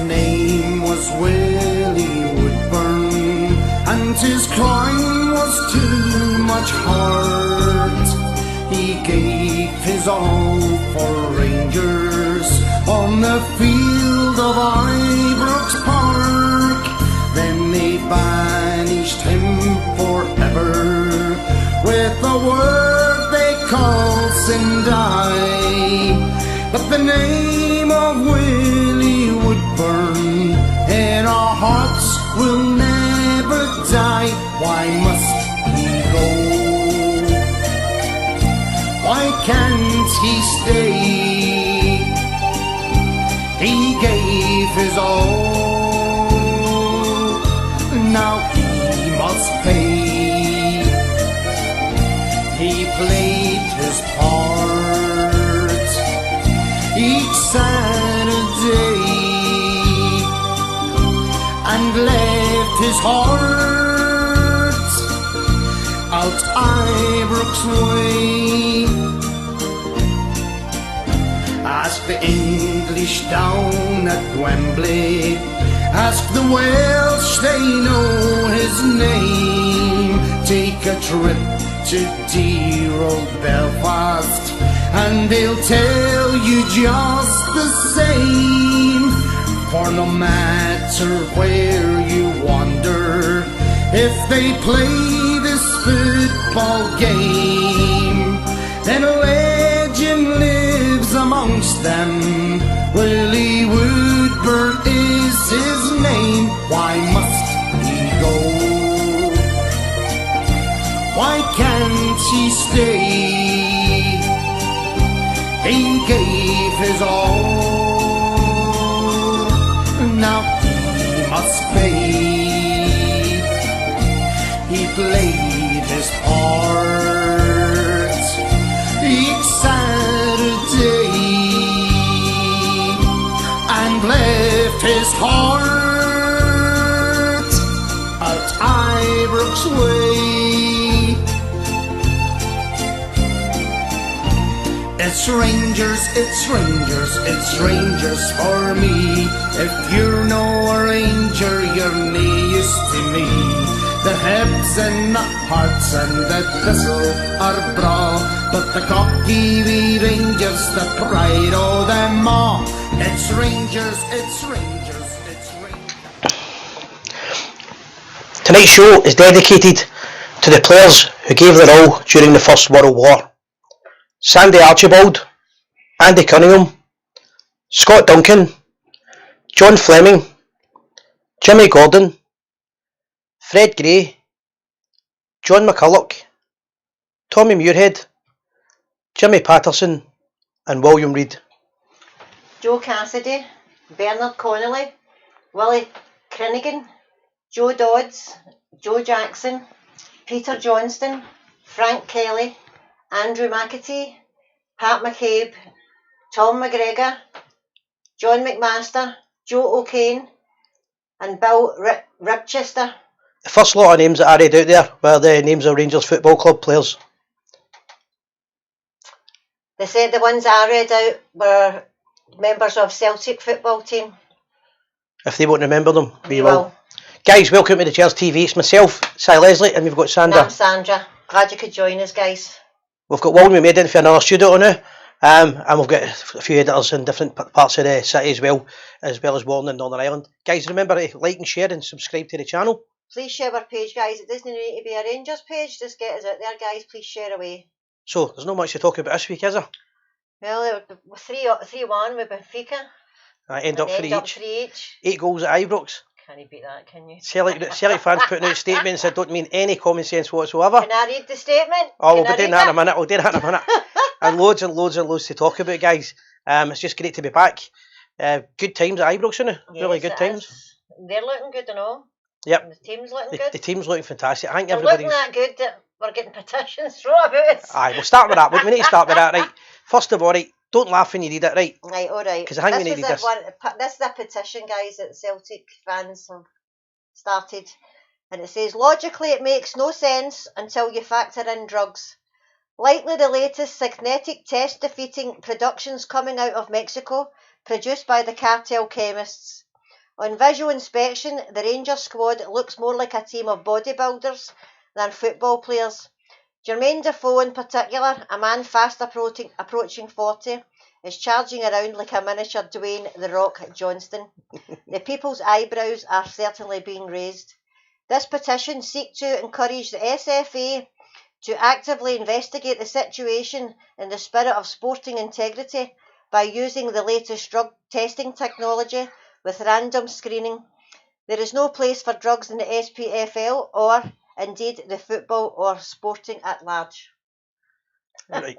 name was Willie Woodburn, and his crime was too much heart. He gave his all for Rangers on the field of Ibrox Park. Then they banished him forever with a word they call Sindai. But the name of Willie Woodburn in our hearts will never die. Why must he go? Why can't he stay? He gave his all, now he must pay. He played his part each Saturday and left his heart out Ibrox way. Ask the English down at Wembley, ask the Welsh, they know his name. Take a trip to dear old Belfast and they'll tell you just the same. For no matter where you wander, if they play this football game, then a legend lives amongst them. Willie Woodburn is his name. Why must he go? Why can't he stay? He gave his all, now he must pay. He played his part each Saturday and left his heart out Ibrox way. It's Rangers, it's Rangers, it's Rangers for me. If you're no a Ranger, you're nae use to me. The Hibs and the Hearts and the Thistle are braw, but the cocky wee Rangers, the pride o' them all. It's Rangers, it's Rangers, it's Rangers. Tonight's show is dedicated to the players who gave their all during the First World War. Sandy Archibald, Andy Cunningham, Scott Duncan, John Fleming, Jimmy Gordon, Fred Gray, John McCulloch, Tommy Muirhead, Jimmy Patterson and William Reid. Joe Cassidy, Bernard Connolly, Willie Crinigan, Joe Dodds, Joe Jackson, Peter Johnston, Frank Kelly, Andrew McAtee, Pat McCabe, Tom McGregor, John McMaster, Joe O'Kane and Bill Ribchester. The first lot of names that I read out there were the names of Rangers Football Club players. They said the ones I read out were members of Celtic football team. If they won't remember them, we will. will. Guys, welcome to the Gers TV. It's myself, Si Leslie, and we've got Sandra. I'm Sandra. Glad you could join us, guys. We've got William made in for another studio now, and we've got a few editors in different parts of the city as well as Warren and Northern Ireland. Guys, remember to like and share and subscribe to the channel. Please share our page, guys. It doesn't need to be a Rangers page. Just get us out there, guys. Please share away. So, there's not much to talk about this week, is there? Well, there were 3-1 with Benfica. End up 3 each. 8 goals at Ibrox. Can't you beat that, can you? Celtic fans putting out statements that don't mean any common sense whatsoever. Can I read the statement? Oh, we'll be doing that in a minute. We'll do that in a minute. And loads to talk about, guys. It's just great to be back. Good times at Ibrox, isn't it? Yes, really good times. They're looking good and all. Yep. And the team's looking good. The team's looking fantastic. I think they're everybody's looking that good that we're getting petitions thrown about it. Aye, we'll start with that. We need to start with that, right? First of all, right, don't laugh when you read it, right? Right, alright. Because I think we needed this. This is a petition, guys, that Celtic fans have started. And it says, logically it makes no sense until you factor in drugs. Likely the latest synthetic test-defeating productions coming out of Mexico, produced by the cartel chemists. On visual inspection, the Rangers squad looks more like a team of bodybuilders than football players. Jermaine Defoe in particular, a man fast approaching 40, is charging around like a miniature Dwayne "The Rock" Johnston. The people's eyebrows are certainly being raised. This petition seeks to encourage the SFA to actively investigate the situation in the spirit of sporting integrity by using the latest drug testing technology with random screening. There is no place for drugs in the SPFL or, indeed, the football or sporting at large. Right.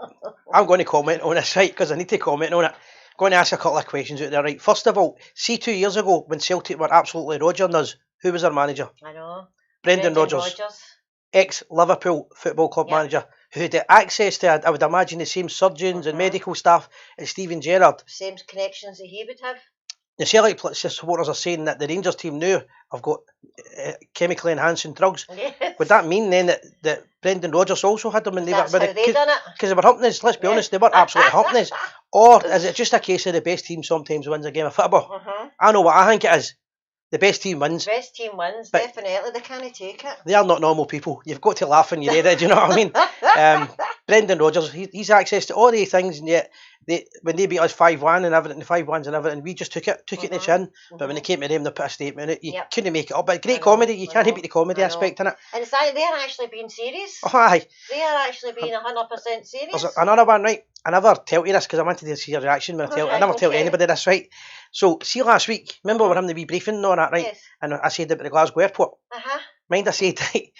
I'm going to comment on this, right, because I need to comment on it. I'm going to ask a couple of questions out there, right. First of all, see 2 years ago when Celtic were absolutely rogering us, who was our manager? I know. Brendan Rodgers. Ex-Liverpool Football Club manager, who had access to, I would imagine, the same surgeons and medical staff as Steven Gerrard. Same connections that he would have. The Celtic supporters are saying that the Rangers team now have got chemically enhancing drugs. Yes. Would that mean then that Brendan Rodgers also had them and they That's were how they done it? because they were humping us, let's be honest, they were absolutely humping us. Or is it just a case of the best team sometimes wins a game of football? I know what I think it is. The best team wins. Best team wins, definitely. They can't take it. They are not normal people. You've got to laugh when you're ready, do you know what I mean? Brendan Rodgers, he's access to all these things, and yet when they beat us 5-1 and everything, 5-1s and everything, we just took it in the chin. But when they came to them, they put a statement out. You couldn't make it up. But great comedy, you can't beat the comedy aspect in it. And it's like they're actually being serious. Oh, aye. They are actually being 100% serious. There's another one, right? I never tell you this because I wanted to see your reaction when I never tell anybody this, right? So, see last week, remember we were having the wee briefing and all that, right? Yes. And I said about the Glasgow airport. Mind I said, right,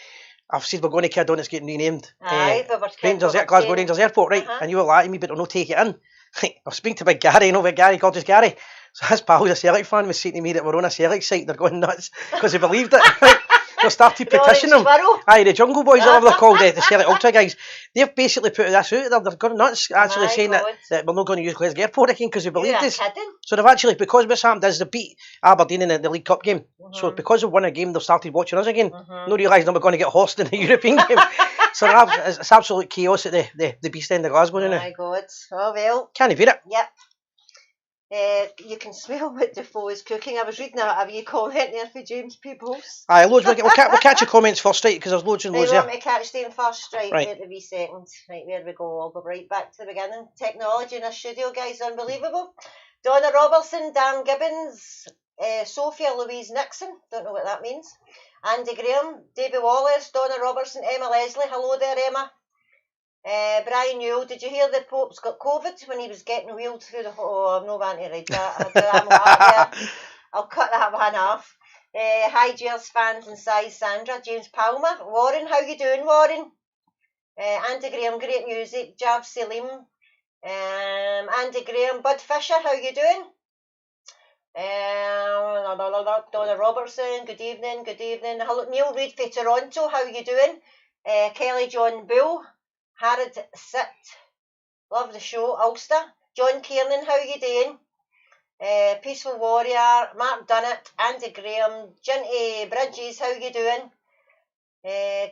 I've said we're going to kid on it's getting renamed. Aye, but Glasgow Rangers Airport, right? And you were like to me, but they'll not take it in. I was speaking to Big Gary, Big Gary, gorgeous Gary. So his pal, a Celtic fan, was saying to me that we're on a Celtic site, they're going nuts because they believed it. Right? They started petitioning them. Aye, the Jungle Boys, whatever they're called, the Celtic Ultra guys. They've basically put this out there. They've gone nuts, actually saying that we're not going to use Glasgow Airport again because they believed this. So they've actually, because what's happened is they beat Aberdeen in the League Cup game. So because they've won a game, they've started watching us again. Not realising we're going to get horsed in the European game. So it's absolute chaos at the Beast End of Glasgow now. Oh my God. Oh well. Can't beat it. Yep. You can smell what Defoe is cooking. I was reading a wee comment there for James Peoples. Aye, loads. We'll catch your comments first, right? Because there's loads and loads there. You there. want me to catch them first? Right, wait a wee second. Right, there we go. I'll go right back to the beginning. Technology in our studio, guys, unbelievable. Donna Robertson, Dan Gibbons, Sophia Louise Nixon, don't know what that means. Andy Graham, David Wallace, Donna Robertson, Emma Leslie. Hello there, Emma. Brian Newell, did you hear the Pope's got COVID when he was getting wheeled through the... Oh, I'm not going to read that. I'll cut that one off. Hi, Gers fans and size Sandra. James Palmer. Warren, how you doing, Warren? Andy Graham, great music. Jav Salim. Andy Graham. Bud Fisher, how you doing? Donna Robertson, good evening. Hello, Neil Reid for Toronto, how you doing? Kelly John Bull. Harrod Sit, love the show. Ulster, John Kiernan, how you doing? Peaceful Warrior, Mark Dunnett, Andy Graham, Ginty Bridges, how you doing?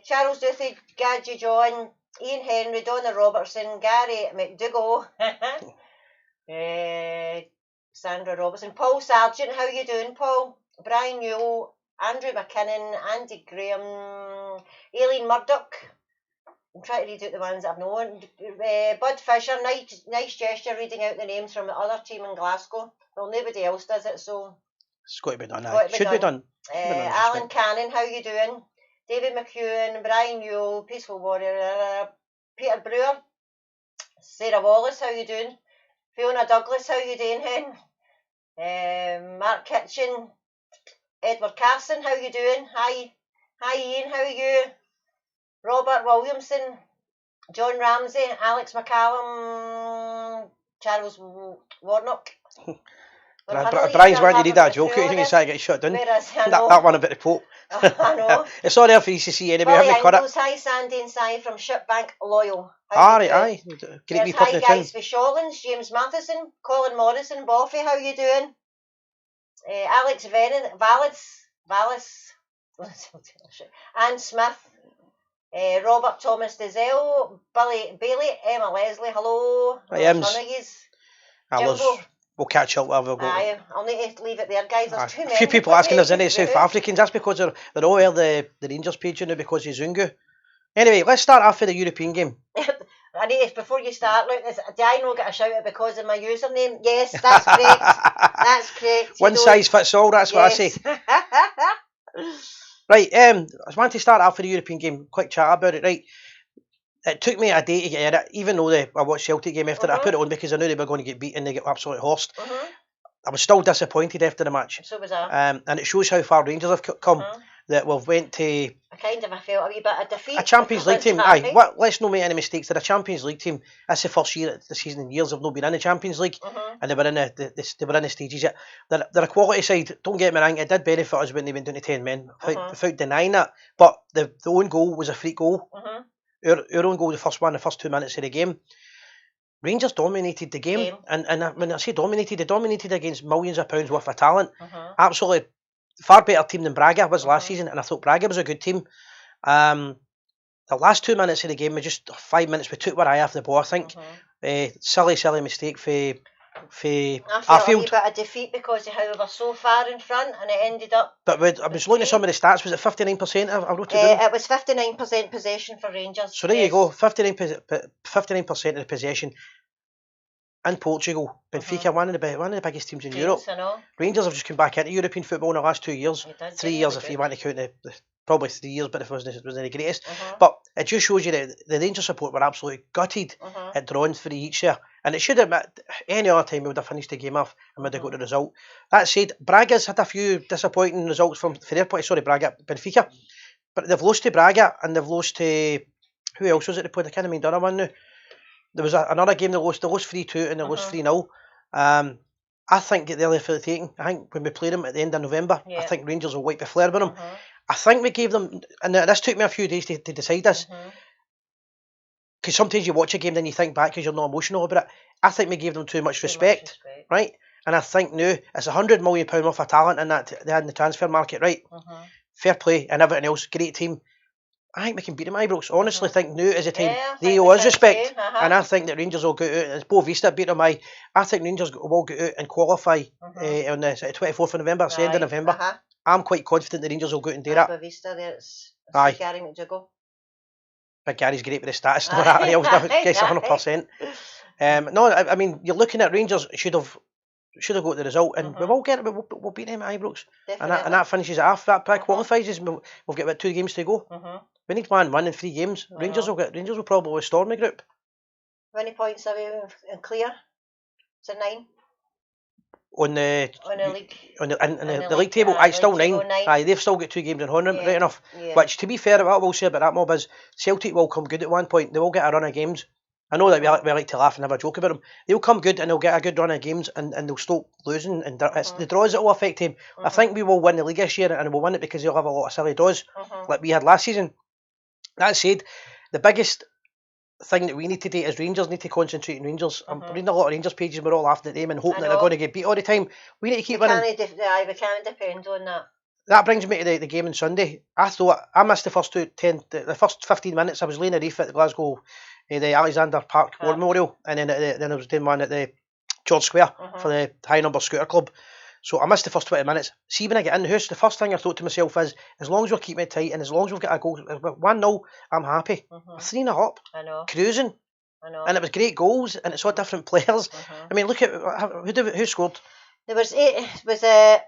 Charles Duthie, Gadget John, Ian Henry, Donna Robertson, Gary McDougall, Sandra Robertson, Paul Sargent, how you doing, Paul? Brian Newell, Andrew McKinnon, Andy Graham, Aileen Murdoch. I'm trying to read out the ones I've known. Bud Fisher, nice gesture reading out the names from the other team in Glasgow. Well, nobody else does it, so... It's got to be done, aye. Should be done. Alan Cannon, how you doing? David McEwen, Brian Newell, Peaceful Warrior, Peter Brewer, Sarah Wallace, how you doing? Fiona Douglas, how you doing, hen? Mark Kitchen, Edward Carson, how you doing? Hi Ian, how are you? Robert Williamson, John Ramsey, Alex McCallum, Charles Warnock. Brian's wanting to read that joke out and he's trying to get shut down. That one about the Pope. I know. It's all there for you to see anyway. Hi Sandy and Si from Shipbank Loyal. Aye. Great wee pub in the town. Hi guys for Shawlands, James Matheson, Colin Morrison, Boffy, how you doing? Alex Vallis, Anne Smith. Robert Thomas Dizelle, Billy Bailey, Emma Leslie, hello. Hi, Ems. Jimbo, we'll catch up wherever we go. Aye, I'll need to leave it there, guys. There's too A many. few people asking us any South Africans. That's because they're all over the Rangers page now because of Zungu. Anyway, let's start off with the European game. I need to, before you start, look, do I not get a shout out because of my username? Yes, that's correct. That's correct. One size fits all, that's what I say. Right, I want to start off with the European game. Quick chat about it, right? It took me a day to get it, even though I watched Celtic game after it. I put it on because I knew they were going to get beaten, they get absolutely horsed. I was still disappointed after the match. So was I. And it shows how far Rangers have come. That we've went to... I kind of felt a wee bit of defeat. A Champions League team. Aye, let's not make any mistakes. They're a Champions League team. That's the first year the season in years they've not been in the Champions League. And they were in the stages yet. They're a quality side. Don't get me wrong, it did benefit us when they went down to 10 men. Without denying that. But the own goal was a free goal. Our own goal, the first 2 minutes of the game. Rangers dominated the game. And when I say dominated, they dominated against millions of pounds worth of talent. Absolutely far better team than Braga was last season, and I thought Braga was a good team. The last 2 minutes of the game, just 5 minutes, we took our eye off the ball, I think. Silly mistake for I felt Arfield. a wee bit of defeat because of how we were so far in front, and it ended up... But I was looking at some of the stats, was it 59%? I wrote it down. It was 59% possession for Rangers. So there you go, 59% of the possession. In Portugal, Benfica, one of the biggest teams in Europe. Rangers have just come back into European football in the last 2 years. 3 years if you want to count probably 3 years, but it wasn't the greatest. But it just shows you that the Rangers support were absolutely gutted at drawing 3 each year. And it should have, any other time we would have finished the game off and would have got the result. That said, Braga's had a few disappointing results from their point. Sorry, Benfica. But they've lost to Braga and they've lost to, who else was it they played? I can't remember another one now. There was another game they lost 3-2 and they lost 3-0. I think they're there for the taking. I think when we play them at the end of November, I think Rangers will wipe the flare with them. I think we gave them, and this took me a few days to decide this, because sometimes you watch a game then you think back because you're not emotional about it. I think we gave them too much respect, right? And I think now it's £100 million worth of talent in that they had in the transfer market, right? Fair play and everything else, great team. I think we can beat them, Ibrox. Honestly, think now is the time. They owe us respect, and I think that Rangers will go out. It's Bo Vista beat them. I think Rangers will go out and qualify on the 24th of November, it's the end of November. I'm quite confident the Rangers will go out and do that. Bo Vista, there it's Gary McDougall. But Gary's great with the stats and all that. He'll guess 100%. No, I mean you're looking at Rangers should have got the result, and we will get it. We'll beat them at Ibrox, and that finishes it off. That qualifies us. We've got about 2 games to go. We need 1 in 3 games. Rangers will probably storm the group. How many points are we in clear? Is it 9? On the league. On the league table, still 9. Aye, they've still got 2 games in hand, right enough. Which, to be fair, what I will say about that mob is Celtic will come good at one point. They will get a run of games. I know that we like to laugh and have a joke about them. They'll come good and they'll get a good run of games and they'll stop losing. And it's the draws that will affect him. I think we will win the league this year and we'll win it because they'll have a lot of silly draws like we had last season. That said, the biggest thing that we need to do is Rangers need to concentrate on Rangers. I'm reading a lot of Rangers pages, we're all laughing at them and hoping that they're going to get beat all the time. We need to keep winning. We can't depend on that. That brings me to the game on Sunday. I thought I missed the first the first 15 minutes. I was laying a reef at the Glasgow, the Alexander Park War Memorial, and then I was doing one at the George Square for the High Number Scooter Club. So I missed the first 20 minutes. See, when I get in the house, the first thing I thought to myself is, as long as we're keeping it tight and as long as we've got a goal, 1-0, I'm happy. 3-0 up, cruising. And it was great goals and it's all different players. I mean, look at who scored. There was 8. Was the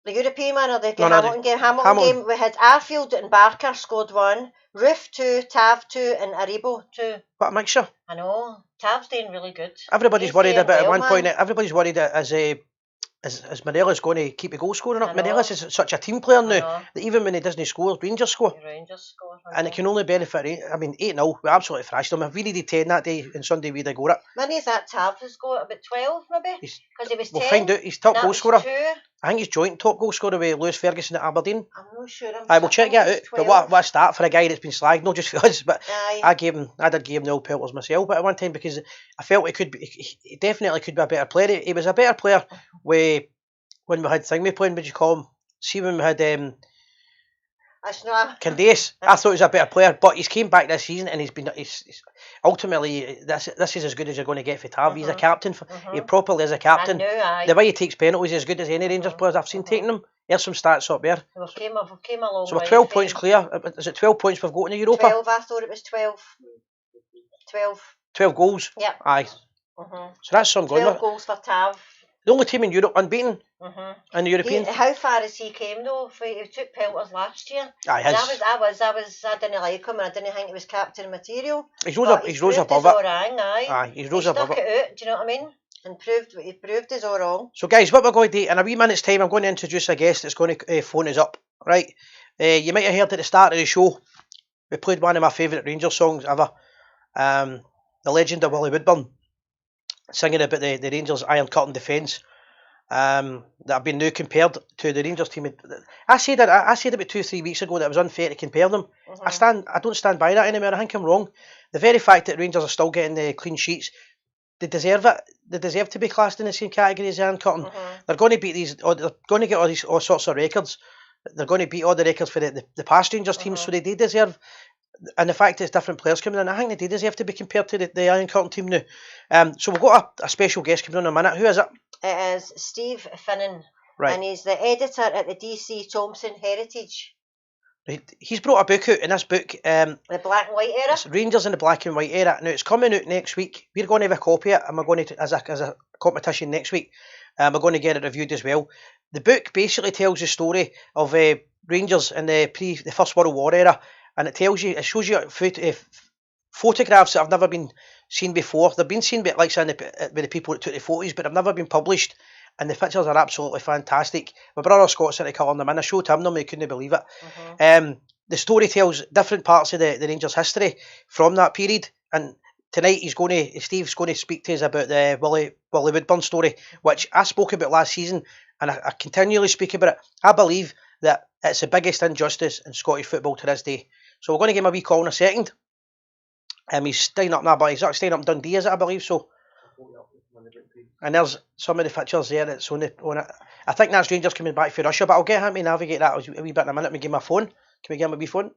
European one or the Hamilton game? Hamilton game. We had Arfield and Barker scored 1, Roof 2, Tav 2, and Aribo 2. What a mixture! I know. Tav's doing really good. Everybody's worried about at one point. Everybody's worried as Morelos going to keep the goal scoring up. Morelos is such a team player now that even when he doesn't score, Rangers score. And it can only benefit. I mean, 8-0, we absolutely thrashed them. If we needed 10 that day on Sunday, we'd have got it. When is that Tav's got? About 12 maybe? Because he was 10. We'll find out. He's top goal scorer. 2. I think he's joint top goal scorer with Lewis Ferguson at Aberdeen. I'm not sure. I will check that out. But what a start for a guy that's been slagged, not just for us. But I did give him the old pelters myself at one time because I felt he definitely could be a better player. He was a better player when we had we playing, would you call him? See when we had That's not. Candace, I thought he was a better player, but he's came back this season and he's ultimately this is as good as you're going to get for Tav. He's a captain. He properly is a captain. The way he takes penalties is as good as any Rangers players I've seen taking them. There's some stats up there. We've came a long So we're way. 12 points clear. Is it 12 points we've got in the Europa? 12, I thought it was 12. 12 goals? Yep. Aye. So that's some going. 12 goals for Tav. The only team in Europe unbeaten in the European. How far has he came though? He took pelters last year. Aye, I didn't like him, and I didn't think he was captain material. He's rose above it. Aye, he's rose above it. Out, do you know what I mean? And he proved us all wrong. So guys, what we're going to do in a wee minute's time, I'm going to introduce a guest that's going to phone us up. Right? You might have heard at the start of the show, we played one of my favourite Rangers songs ever. The legend of Willie Woodburn, singing about the Rangers Iron Curtain defence. That have been now compared to the Rangers team. I said about 2-3 weeks ago that it was unfair to compare them. I don't stand by that anymore. I think I'm wrong. The very fact that Rangers are still getting the clean sheets, they deserve it. They deserve to be classed in the same category as Iron Curtain. They're going to beat these. They're going to get all sorts of records. They're going to beat all the records for the past Rangers teams, so they deserve. And the fact that it's different players coming in, I think they deserve to be compared to the Iron Curtain team now. So we've got a special guest coming on in a minute. Who is it? It is Steve Finnan, right. And he's the editor at the DC Thompson Heritage. Right. He's brought a book out, in this book. The black and white era? It's Rangers in the black and white era. Now, it's coming out next week. We're going to have a copy of it, and we're going to, as a competition next week, we're going to get it reviewed as well. The book basically tells the story of Rangers in the First World War era, and it shows you photographs that have never been seen before. They've been seen by the people that took the photos, but they've never been published. And the pictures are absolutely fantastic. My brother Scott sent a colour them in. I showed him them, he couldn't believe it. The story tells different parts of the Rangers' history from that period. And tonight Steve's going to speak to us about the Willie Woodburn story, which I spoke about last season, and I continually speak about it. I believe that it's the biggest injustice in Scottish football to this day. So we're going to give him a wee call in a second. He's staying up now, but he's staying up in Dundee, is it? I believe so. And there's some of the pictures there that's on it. I think that's Rangers coming back for Russia, but I'll get him to navigate that a wee bit in a minute. We give him a phone. Can we give him a wee phone?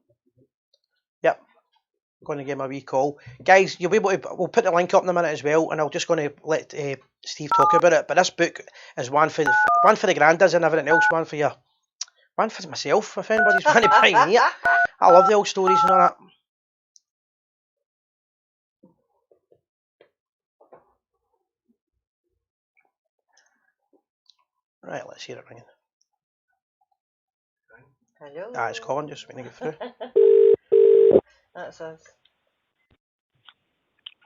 Yep. I'm going to give him a wee call. Guys, you'll be able to, we'll put the link up in a minute as well, and I'm just going to let Steve talk about it. But this book is one for the grandas and everything else, one for myself, if anybody's trying to buy me it. I love the old stories and all that. Right, let's hear it ringing. Hello. It's calling, just waiting to get through. That's us.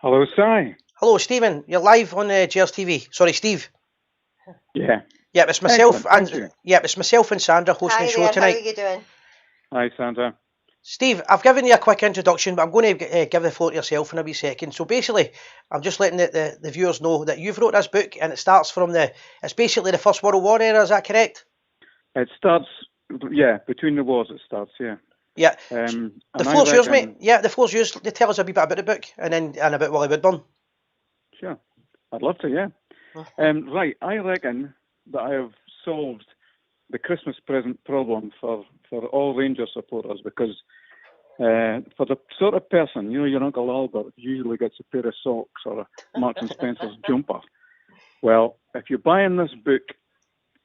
Hello, Si. Hello, Stephen. You're live on Gers TV. Sorry, Steve. Yeah. Yeah, it's myself Excellent, it's myself and Sandra hosting the show tonight. How are you doing? Hi, Sandra. Steve, I've given you a quick introduction, but I'm going to give the floor to yourself in a wee second. So basically, I'm just letting the viewers know that you've wrote this book, and it starts from it's basically the First World War era, is that correct? It starts, between the wars it starts, yeah. Yeah. The floor's yours, mate. Yeah, the floor's yours. Tell us a wee bit about the book, and about Willie Woodburn. Sure. I'd love to, yeah. Right, I reckon that I have solved the Christmas present problem for all Rangers supporters, because for the sort of person, your Uncle Albert usually gets a pair of socks or a Marks and Spencer's jumper. Well, if you're buying this book,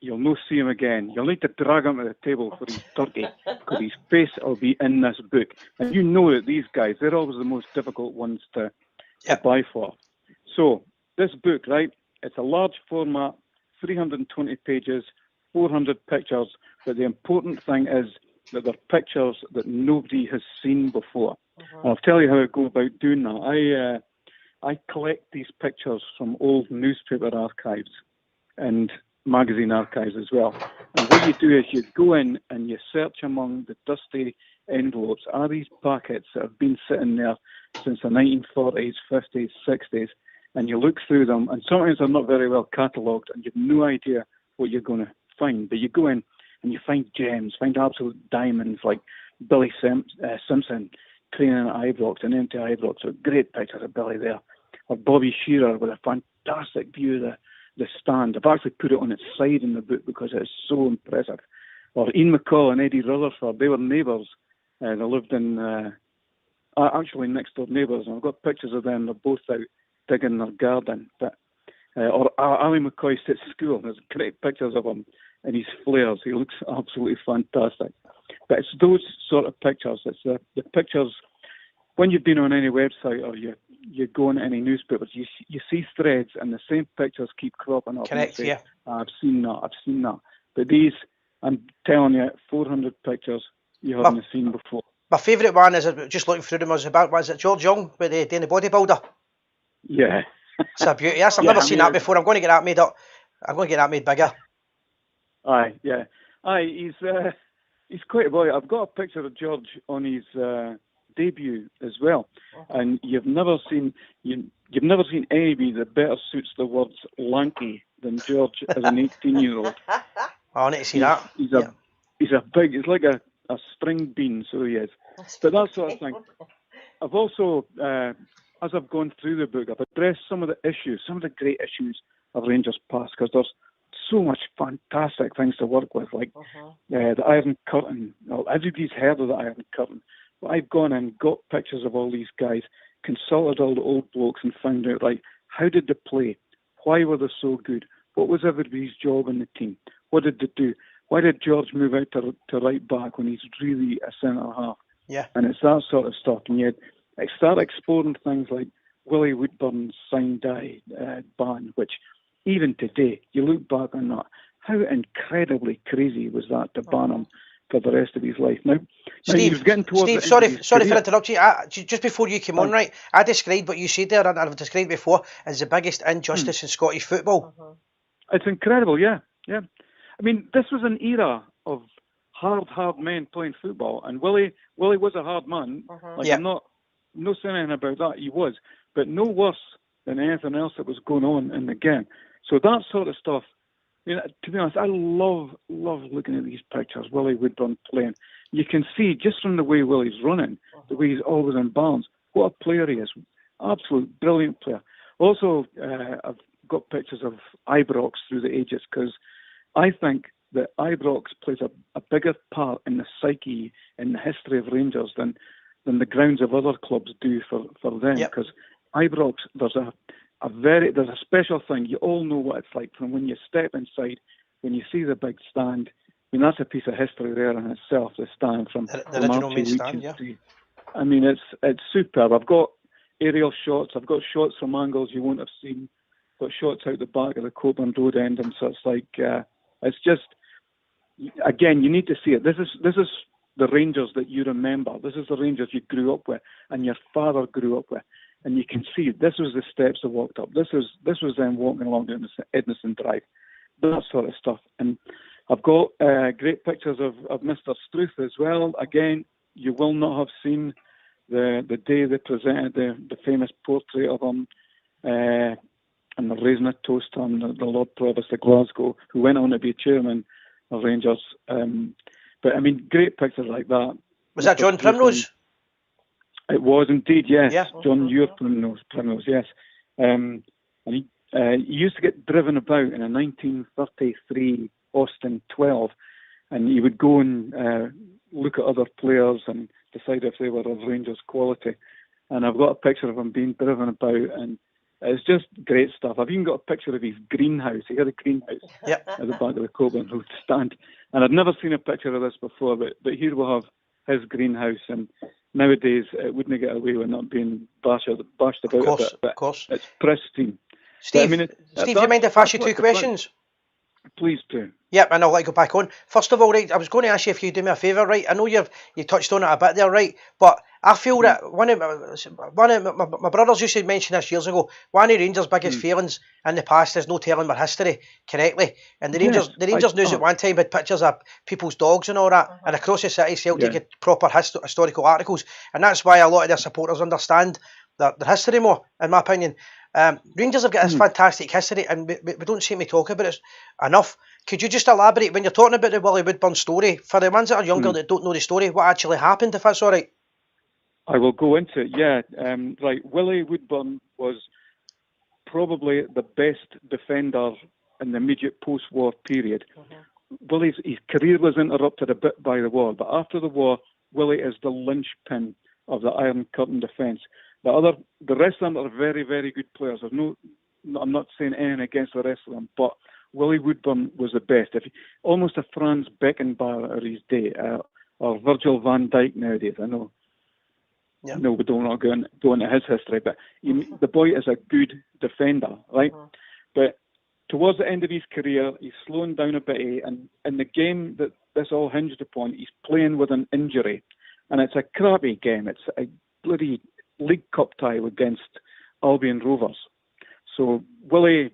you'll no see him again. You'll need to drag him to the table for his turkey, because his face will be in this book. And you know that these guys, they're always the most difficult ones to buy for. So, this book, right, it's a large format, 320 pages, 400 pictures, but the important thing is that they're pictures that nobody has seen before. And I'll tell you how I go about doing that. I collect these pictures from old newspaper archives and magazine archives as well. And what you do is you go in and you search among the dusty envelopes. Are these packets that have been sitting there since the 1940s, 50s, 60s? And you look through them, and sometimes they're not very well catalogued, and you've no idea what you're going to find. But you go in and you find gems, find absolute diamonds like Billy Simpson training at Ibrox, an empty Ibrox, a great picture of Billy there. Or Bobby Shearer with a fantastic view of the stand. I've actually put it on its side in the book because it's so impressive. or Ian McCall and Eddie Rutherford. They were neighbours. They lived in actually next door neighbours, and I've got pictures of them. They're both out digging their garden. But or Ali McCoy sits at school. There's great pictures of him in his flares. He looks absolutely fantastic. But it's those sort of pictures. It's the pictures when you've been on any website or you go on any newspapers. You see threads and the same pictures keep cropping up. Correct. And you say, Yeah. I've seen that. But these, I'm telling you, 400 pictures you haven't seen before. My favourite one is just looking through them was it George Young with doing the bodybuilder? Yeah. It's a beauty. I've never seen that before. I'm going to get that made up. I'm going to get that made bigger. Aye, yeah. Aye, he's quite a boy. I've got a picture of George on his debut as well, and you've never seen anybody that better suits the words lanky than George as an 18-year-old. I need to see that. He's a big. He's like a string bean, so he is. But that sort of thing. I've also, as I've gone through the book, I've addressed some of the great issues of Rangers past, because there's so much fantastic things to work with, like the Iron Curtain. Well, everybody's heard of the Iron Curtain. But I've gone and got pictures of all these guys, consulted all the old blokes and found out, like, how did they play? Why were they so good? What was everybody's job in the team? What did they do? Why did George move out to right back when he's really a centre-half? Yeah. And it's that sort of stuff. And yet, I start exploring things like Willie Woodburn's signed die ban, which even today, you look back on that, how incredibly crazy was that to ban him for the rest of his life? Now he was getting towards Steve, sorry for interrupting you. Just before you came on, right, I described what you said there, and I've described before, as the biggest injustice in Scottish football. It's incredible, yeah. I mean, this was an era of hard men playing football, and Willie was a hard man. I'm not saying anything about that. He was, but no worse than anything else that was going on in the game. So that sort of stuff. You know, to be honest, I love looking at these pictures. Willie Woodburn playing. You can see just from the way Willie's running, the way he's always in balance, what a player he is. Absolute brilliant player. Also, I've got pictures of Ibrox through the ages, because I think that Ibrox plays a bigger part in the psyche, in the history of Rangers than the grounds of other clubs do for them. Because Ibrox, there's a special thing. You all know what it's like from when you step inside, when you see the big stand. I mean, that's a piece of history there in itself, the stand from the original main stand, yeah. I mean, it's superb. I've got aerial shots. I've got shots from angles you won't have seen. Got shots out the back of the Coburn Road end, and so it's like, it's just, again, you need to see it. This is the Rangers that you remember. This is the Rangers you grew up with, and your father grew up with. And you can see this was the steps they walked up. This was them walking along down Edmiston Drive, that sort of stuff. And I've got great pictures of Mr. Struth as well. Again, you will not have seen the day they presented the famous portrait of him, and they're raising a toast on the Lord Provost of Glasgow, who went on to be chairman of Rangers. But I mean, great pictures like that. Was that John Primrose? It was indeed, yes. Yeah. John Ure Primrose, yes. And he used to get driven about in a 1933 Austin 12, and he would go and look at other players and decide if they were of Rangers quality. And I've got a picture of him being driven about, and it's just great stuff. I've even got a picture of his greenhouse. He had a greenhouse at the back of the Coburn Road stand. And I'd never seen a picture of this before, but here we'll have his greenhouse. And nowadays, it wouldn't get away with not being bashed about a bit. But of course. It's pristine. Steve, do you mind if I ask you two questions? Please do. Yep, and I'll let you go back on. First of all, right, I was going to ask you if you do me a favour, right? I know you touched on it a bit there, right? But I feel that one of my brothers used to mention this years ago. One of Rangers' biggest failings in the past is no telling their history correctly. And the Rangers News at one time had pictures of people's dogs and all that. And across the city, Celtic had proper historical articles. And that's why a lot of their supporters understand their history more, in my opinion. Rangers have got this fantastic history, and we don't seem to talk about it enough. Could you just elaborate, when you're talking about the Willie Woodburn story, for the ones that are younger that don't know the story, what actually happened, if that's all right? I will go into it, yeah. Right, Willie Woodburn was probably the best defender in the immediate post-war period. his career was interrupted a bit by the war, but after the war, Willie is the linchpin of the Iron Curtain defence. The rest of them are very, very good players. I'm not saying anything against the rest of them, but Willie Woodburn was the best. Almost a Franz Beckenbauer of his day, or Virgil van Dijk nowadays. I know. Yeah. No, we don't want to go into his history, but the boy is a good defender, right? But towards the end of his career, he's slowing down a bit, and in the game that this all hinged upon, he's playing with an injury, and it's a crappy game. It's a bloody League Cup tie against Albion Rovers. So Willie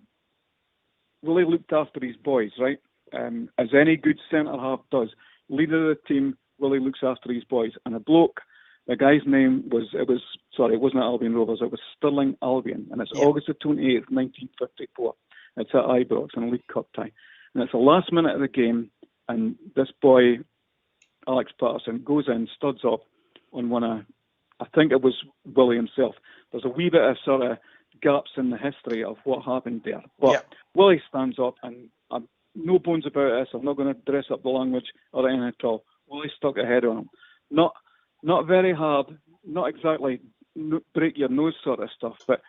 looked after his boys, right? As any good centre half does. Leader of the team, Willie looks after his boys, and a bloke. The guy's name it wasn't Albion Rovers, it was Stirling Albion, and it's August the 28th, 1954. It's at Ibrox in a League Cup tie. And it's the last minute of the game, and this boy, Alex Patterson, goes in, studs up on I think it was Willie himself. There's a wee bit of sort of gaps in the history of what happened there. But Willie stands up, and I'm no bones about this, I'm not going to dress up the language or anything at all. Willie stuck a head on him. Not very hard, not exactly break your nose sort of stuff, but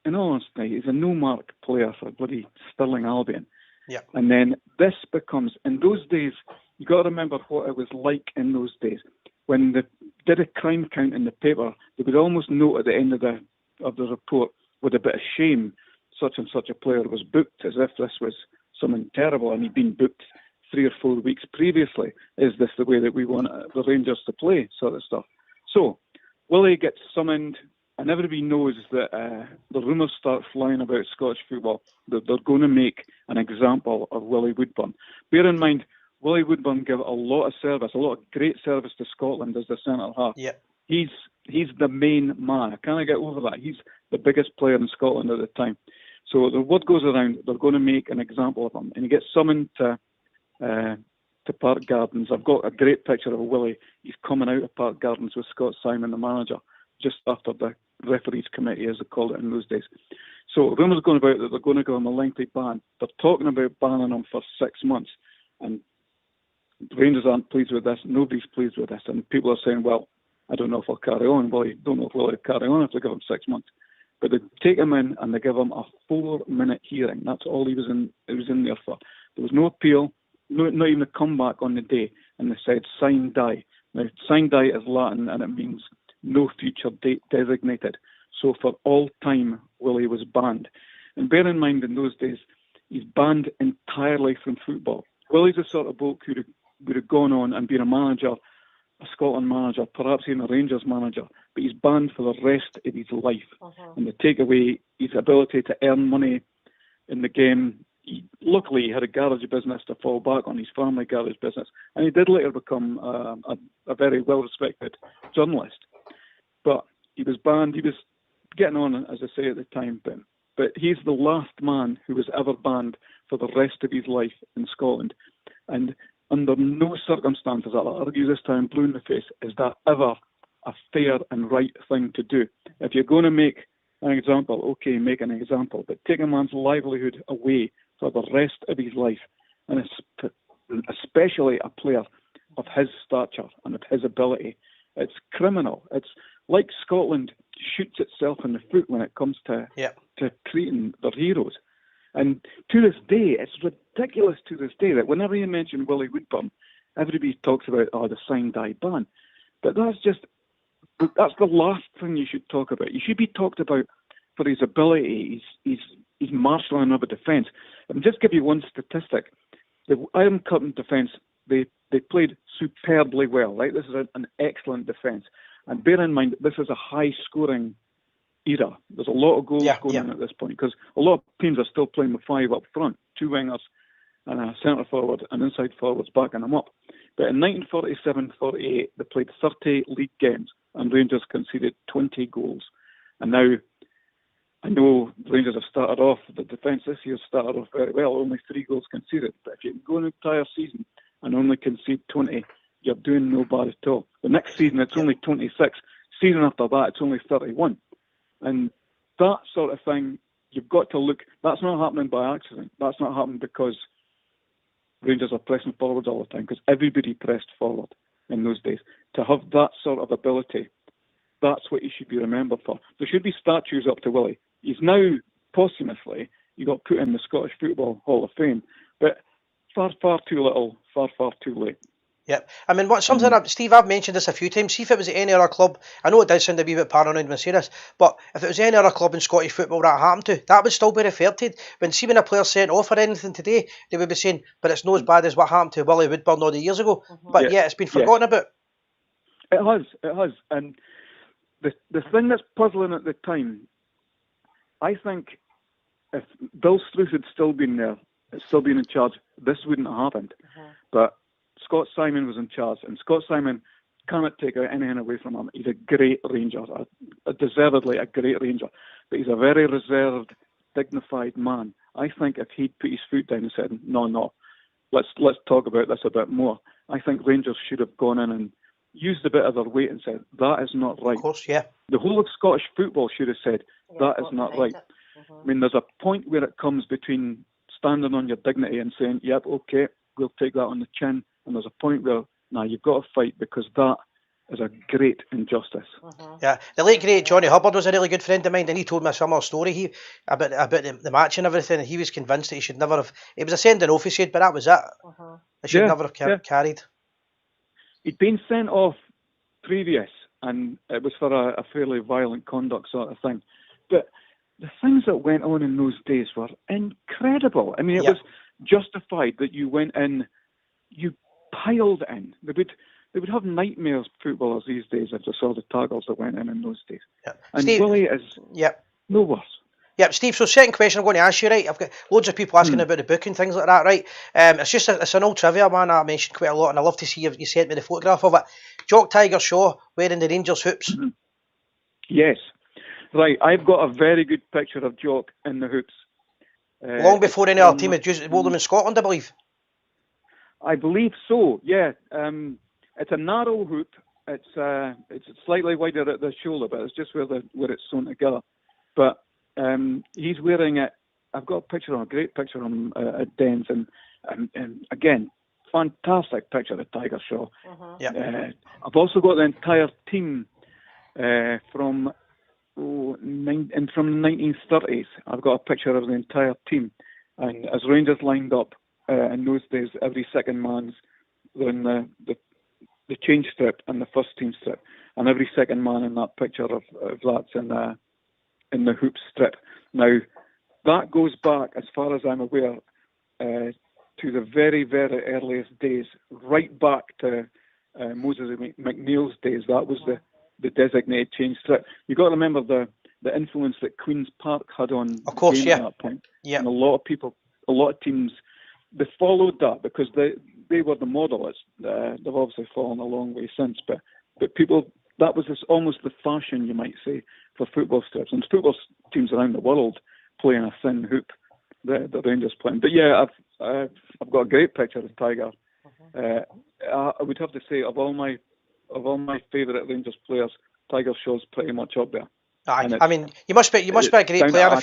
in all honesty, he's a no-mark player for bloody Stirling Albion. Yeah. And then this becomes, in those days, you got to remember what it was like in those days. When they did a crime count in the paper, they would almost note at the end of the report, with a bit of shame, such and such a player was booked, as if this was something terrible and he'd been booked 3 or 4 weeks previously. Is this the way that we want the Rangers to play, sort of stuff? So Willie gets summoned, and everybody knows that the rumours start flying about Scottish football that they're going to make an example of Willie Woodburn. Bear in mind, Willie Woodburn gave a lot of great service to Scotland as the centre half. Yeah. He's the main man. I can't get over that. He's the biggest player in Scotland at the time. So the word goes around, they're going to make an example of him. And he gets summoned to Park Gardens. I've got a great picture of Willie. He's coming out of Park Gardens with Scott Simon, the manager, just after the referees committee, as they called it in those days. So rumours going about that they're going to give him a lengthy ban. They're talking about banning him for 6 months. And the Rangers aren't pleased with this. Nobody's pleased with this. And people are saying, well, I don't know if I'll carry on. Well, you don't know if Willie will carry on if they give him 6 months. But they take him in and they give him a 4-minute hearing. That's all he was in there for. There was no appeal, not even a comeback on the day. And they said, sign die. Now, sign die is Latin and it means no future date designated. So for all time, Willie was banned. And bear in mind, in those days, he's banned entirely from football. Willie's the sort of bloke who would have gone on and been a manager, a Scotland manager, perhaps even a Rangers manager, but he's banned for the rest of his life. And they take away his ability to earn money in the game. Luckily, he had a garage business to fall back on, his family garage business, and he did later become a very well-respected journalist. But he was banned. He was getting on, as I say at the time, but he's the last man who was ever banned for the rest of his life in Scotland. And under no circumstances, I'll argue this time blue in the face, is that ever a fair and right thing to do. If you're going to make an example, okay, make an example, but take a man's livelihood away for the rest of his life, and especially a player of his stature and of his ability, it's criminal. It's like Scotland shoots itself in the foot when it comes to treating their heroes. And to this day, it's ridiculous to this day that whenever you mention Willie Woodburn, everybody talks about, the sign die ban. But that's the last thing you should talk about. You should be talked about for his ability, his marshalling of a defence. And just give you one statistic. The Iron Curtain defence, they played superbly well, right? This is an excellent defence. And bear in mind, this is a high-scoring era. There's a lot of goals going in at this point because a lot of teams are still playing with 5 up front, 2 wingers and a centre forward and inside forwards backing them up. But in 1947-48, they played 30 league games and Rangers conceded 20 goals. And now, I know Rangers have started off, the defence this year started off very well, only 3 goals conceded. But if you can go an entire season and only concede 20, you're doing no bad at all. The next season, it's only 26. Season after that, it's only 31. And that sort of thing, you've got to look, that's not happening by accident. That's not happening because Rangers are pressing forward all the time, because everybody pressed forward in those days. To have that sort of ability, that's what he should be remembered for. There should be statues up to Willie. He's now, posthumously, he got put in the Scottish Football Hall of Fame, but far, far too little, far, far too late. Yep. I mean, Steve, I've mentioned this a few times. See if it was any other club. I know it does sound a wee bit paranoid when I say this, but if it was any other club in Scottish football that happened to, that would still be referred to. When a player sent off or anything today, they would be saying, but it's not as bad as what happened to Willie Woodburn all the years ago. But yeah, it's been forgotten about. It has. And the thing that's puzzling at the time, I think if Bill Struth had still been there, still been in charge, this wouldn't have happened. But Scott Simon was in charge, and Scott Simon cannot take anything away from him. He's a great Ranger, deservedly a great Ranger, but he's a very reserved, dignified man. I think if he'd put his foot down and said, no, let's talk about this a bit more, I think Rangers should have gone in and used a bit of their weight and said, that is not right. Of course, yeah. The whole of Scottish football should have said, that is not right. I mean, there's a point where it comes between standing on your dignity and saying, yep, okay, we'll take that on the chin. And there's a point where, you've got to fight, because that is a great injustice. Yeah, the late great Johnny Hubbard was a really good friend of mine, and he told me a similar story about the match and everything, and he was convinced that he should never have. It was a sending off, he said, but that was it. They should never have carried. He'd been sent off previous, and it was for a fairly violent conduct sort of thing. But the things that went on in those days were incredible. I mean, it was justified that you went in, you piled in. They would have nightmares, footballers these days, if they saw the tackles that went in those days. Yeah. And Steve, Willie is no worse. Yep, Steve, so second question I'm going to ask you, right? I've got loads of people asking about the book and things like that, right? It's an old trivia, man, I mentioned quite a lot, and I love to see you sent me the photograph of it. Jock Tiger Shaw wearing the Rangers hoops. Yes. Right, I've got a very good picture of Jock in the hoops. Long before any other team had wore them in Scotland, I believe. I believe so, yeah. It's a narrow hoop. It's slightly wider at the shoulder, but it's just where it's sewn together. But he's wearing it. I've got a great picture of him at Dens, and again, fantastic picture of Tiger Shaw. I've also got the entire team from the 1930s. I've got a picture of the entire team, and as Rangers lined up in those days, every second man's in the change strip and the first team strip, and every second man in that picture of that's in the hoop strip. Now, that goes back, as far as I'm aware, to the very, very earliest days, right back to Moses McNeil's days. That was the designated change strip. You've got to remember the influence that Queen's Park had on of course, the game at that point. Yeah. And a lot of teams, they followed that because they were the model. They've obviously fallen a long way since, but people, that was almost the fashion, you might say, for football strips. And football teams around the world playing a thin hoop, the Rangers playing. But yeah, I've got a great picture of Tiger. I would have to say, of all my favourite Rangers players, Tiger Shaw's pretty much up there. I mean, you must be a great player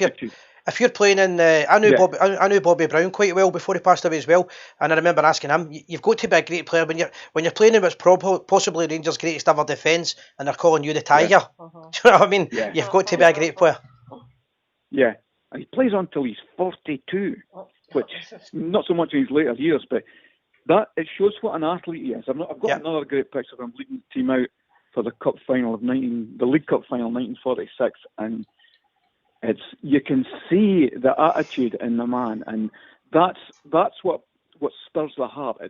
if you're playing in. I knew Bobby Brown quite well before he passed away as well, and I remember asking him, "You've got to be a great player when you're playing in what's possibly Rangers' greatest ever defence, and they're calling you the Tiger." Do you know what I mean? Yeah. You've got to be a great player. Yeah, and he plays on till he's 42, which not so much in his later years, but that it shows what an athlete he is. I've got another great picture of him leading the team out for the cup final the League Cup final 1946, and you can see the attitude in the man, and that's what stirs the heart.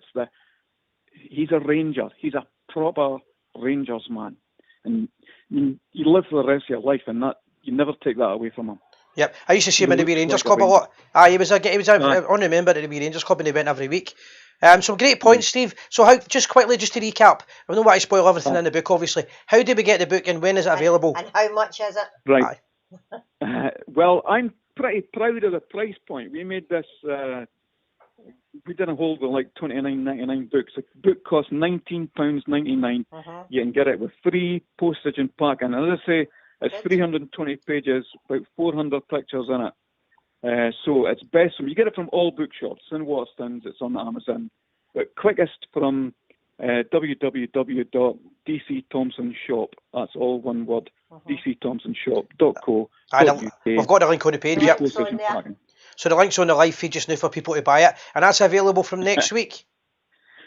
He's a Ranger. He's a proper Rangers man, and you live for the rest of your life, and that you never take that away from him. Yep, I used to see him in the Wee Rangers Club a lot. He was on a member at the Wee Rangers Club, and he went every week. Some great points, Steve. So just to recap, I don't want to spoil everything in the book, obviously. How do we get the book, and when is it available? And how much is it? Right. Well, I'm pretty proud of the price point. We made this. We did a whole like $29.99 books. The book costs £19.99. You can get it with free postage and packing. And as I say, it's 320 pages, about 400 pictures in it. So it's best from, you get it from all bookshops. In Waterstones, it's on Amazon. But quickest from www.dcthompsonshop, that's all one word, dcthompsonshop.co.uk. We've got the link on the page, yep. So the link's on the live feed just now for people to buy it, and that's available from next week.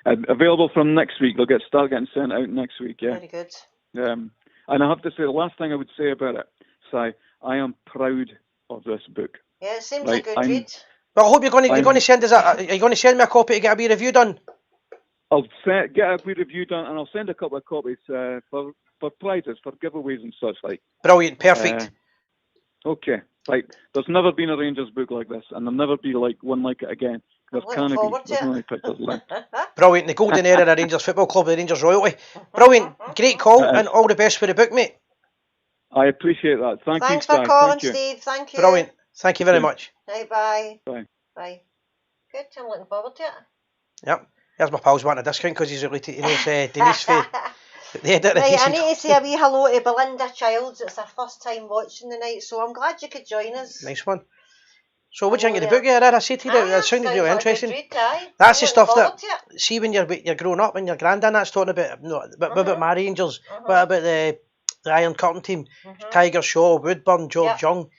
Available from next week. They'll start getting sent out next week, yeah. Very good. And I have to say, the last thing I would say about it, Si, I am proud of this book. Yeah, it seems a good read. Well, I hope you're going to send us are you going to send me a copy to get a wee review done? I'll get a wee review done, and I'll send a couple of copies for prizes, for giveaways and such like. Brilliant, perfect. Okay, right. There's never been a Rangers book like this, and there'll never be one like it again. There can't be. There's only pictures left. Brilliant, the golden era of Rangers Football Club, the Rangers royalty. Brilliant, great call, and all the best for the book, mate. I appreciate that. Thanks for calling, Steve. Thank you. Brilliant. Thank you very much. Right, bye. Bye. Bye. Good, I'm looking forward to it. Yep. There's my pal's wanting a discount because he's related to Denise Faye. Right, I need to say a wee hello to Belinda Childs. It's her first time watching the night, so I'm glad you could join us. Nice one. So what do you think of the book there? I said to you, it sounded really interesting. Read, that's the stuff that, see when you're growing up, when your granddad that's talking about, about my Rangers, what about the Iron Curtain team, Tiger Shaw, Woodburn, George Young.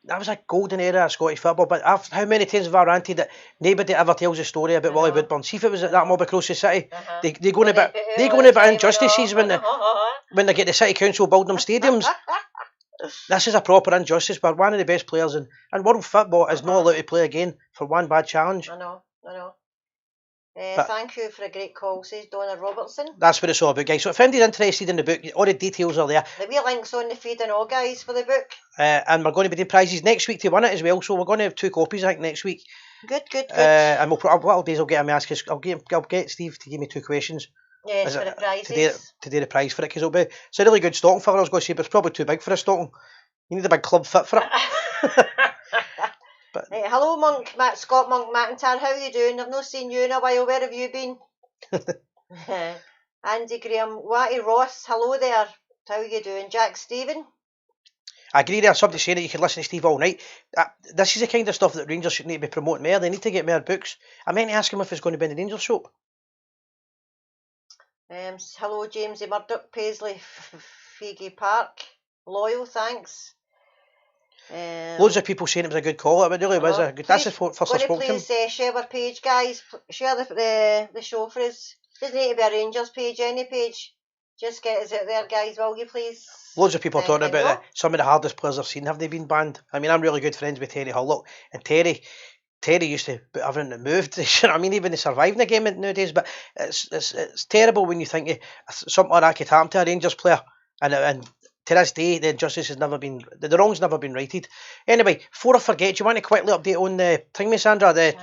That was a golden era of Scottish football, but how many times have I ranted that nobody ever tells a story about Willie Woodburn? See if it was at that mob across the city, they go in a bit injustices when they get the city council building them stadiums. This is a proper injustice, but one of the best players in world football is not allowed to play again for one bad challenge. I know. Thank you for a great call, says Donna Robertson. That's what it's all about, guys. So if anybody's interested in the book, all the details are there. The wee link's on the feed and all, guys, for the book. And we're going to be doing prizes next week to win it as well, so we're going to have 2 copies, I think, next week. Good. And what I'll do is I'll get him to ask us, I'll get Steve to give me 2 questions. Yes, for the prizes. Today the prize for it, because it's a really good stocking filler, I was going to say, but it's probably too big for a stocking. You need a big club fit for it. Right, hello, Scott Monk McIntyre, how are you doing? I've not seen you in a while, where have you been? Andy Graham, Watty Ross, hello there, how are you doing? Jack Stephen? I agree there, somebody saying that you could listen to Steve all night. This is the kind of stuff that Rangers should need to be promoting more. They need to get more books. I meant to ask him if it's going to be in the Rangers soap. Hello, Jamesy Murdoch, Paisley, Figgy Park, loyal, thanks. Loads of people saying it was a good call. It really was a good. That's the first I spoke to him. Please share our page, guys. Share the show for us. Doesn't need to be a Rangers page, any page. Just get us out there, guys, will you please? Loads of people are talking about it. Some of the hardest players I've seen, have they been banned? I mean, I'm really good friends with Terry Hullock, and Terry used to put everything that moved. I mean, even they survive in the game nowadays. But it's terrible when you think something like that could happen to a Rangers player, and to this day, the injustice has never been, the wrong's never been righted. Anyway, before I forget, do you want to quickly update on the thing, Miss Sandra? The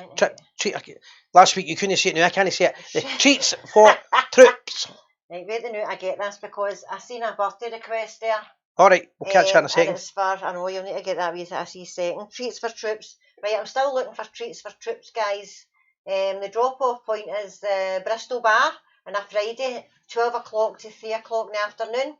treat. Last week you couldn't say it, now I can't say it. The treats for troops. Right, wait a minute, I get this because I seen a birthday request there. Alright, we'll catch that in a second. It's for, I know you'll need to get that wee second. Treats for troops. Right, I'm still looking for treats for troops, guys. The drop-off point is the Bristol Bar on a Friday, 12 o'clock to 3 o'clock in the afternoon.